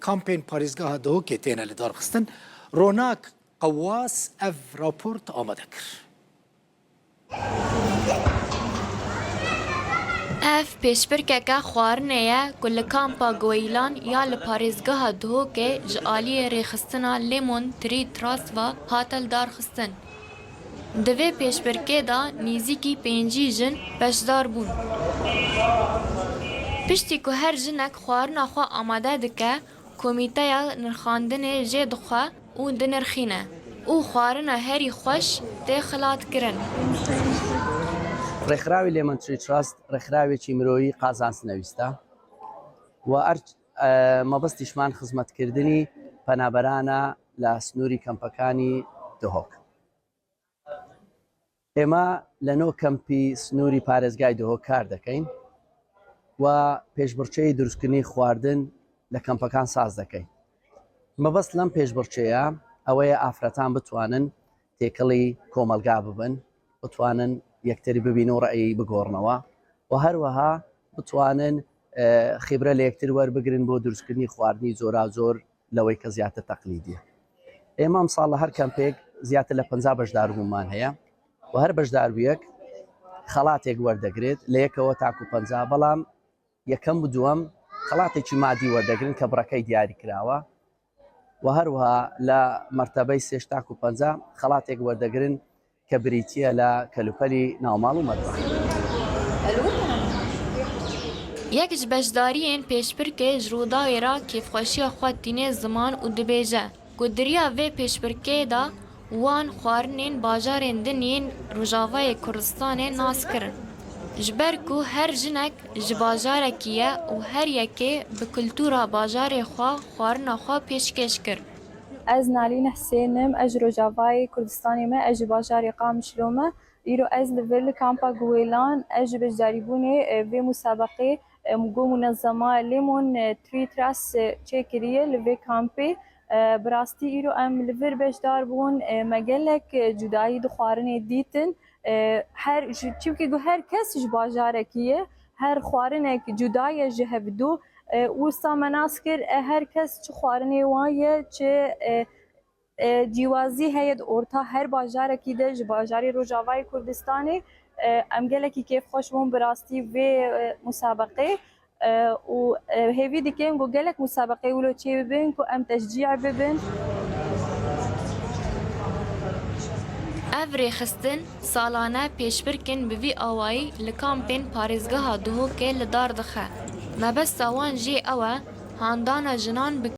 کامپین پاریزگاه دو که تینا لدار خستن روناک قواس اف راپورت آماده کرد. اف پیشبرکه خوارنه کل کامپا گویلان یا لپاریزگاه دو که جالی ریخستنا لیمون تری تراس و هاتل دار خستن. دوی پیشبرکه دا نیزیکی پینجی جن بشدار بون. پشتی که هر جنک خوارنا خواه آماده دکه کمیته یا نرخاندن جه دخواه او دنرخینه. او خوارنا هری خوش ده خلات کرن. ڕێکخراوی لێمەن تری تراست ڕێکخراوێکی مرۆیی قازانس نەویستە و مەبەستیشمان خزمەتکردنی پەنابەرانە لە سنووری کەمپەکانی دهۆک. ئێمە لە نۆ کەمپی سنووری پارێزگای دهۆک کار دەکەین و پێشبڕچەی دروستکردنی خواردن لە کەمپەکان ساز دەکەین. مەبەست لەم پێشبڕچەیە ئەوەیە ئافرەتان بتوانن تێکەڵی کۆمەلگا ببن، بتوانن یەکتری ببین و ڕێی بگۆڕنەوە و هەروەها بتوانن خیبرە لە یەکتر وەربگرن بۆ دروستکردنی خواردنی زۆرا زۆر لەوەی کە زیاتر تەقلیدیە. ئێمە ئەمساڵ لە هەر کەمپێک زیاتر لە 50 بەشداربوومان هەیە و هەر بەشدارویەک خەڵاتێک وەردەگرێت لە یەکەوە تاکو 50 بەڵام یەکەم و دووەم خەڵاتێکی مادی وەردەگرن کە بڕەکەی دیاری کراوە و هەروەها لە مەرتەبەی 3 تاکو 50 خەڵاتێک وەردەگرن کە بریتیە لە کەلوپەلی ناوماڵ و مەدرسە. یەکش بەشداریên pêşbirkê ji Rûdawê ra kêfxweşiya xwe tîne ziman û dibêje ku diriya vê pêşbirkê da wan xwarinên bajarên din yên Rojavayê Kurdistanê nas kirin. Ji ber ku her jinek ji bajarekî ye û her yekê bi kultûra bajarê xwe xwarina xwe pêşkêş kir. Ez Nalîn Hesênim, ez ji Rojavayê Kurdistanê me, ez ji bajarê Qamişlo me. Îro ez li vir li kampa Guwêlan, ez ji beşdarîbûnê vê musabaqê got munezzema Lemon Tree Truss çêkiriye li vê kampê. Bi rastî îro em li vir beşdar bûn, me gelek cudayî di xwarinê dîtin. Çimkî her kes ji bajarekî ye, her xwarinek cuda ye ji hevdû. Wisa me nas kir her kes çi xwarinê wan ye çi cîwazî heye di orta her bajarekî de ji bajarê Rojavayê Kurdistanê em gelekî kêfxweş bûn bi rastî vê musabaqê û hêvî dikim ku gelek musabaqê wilo çê bibin ku em teşcî bibin. Ev rêxistin salane pêşbirkin bi vî awayî li kampên parêzgeha Duhokê li dar dixe. Mebesta wan jê ew e handana jinan bi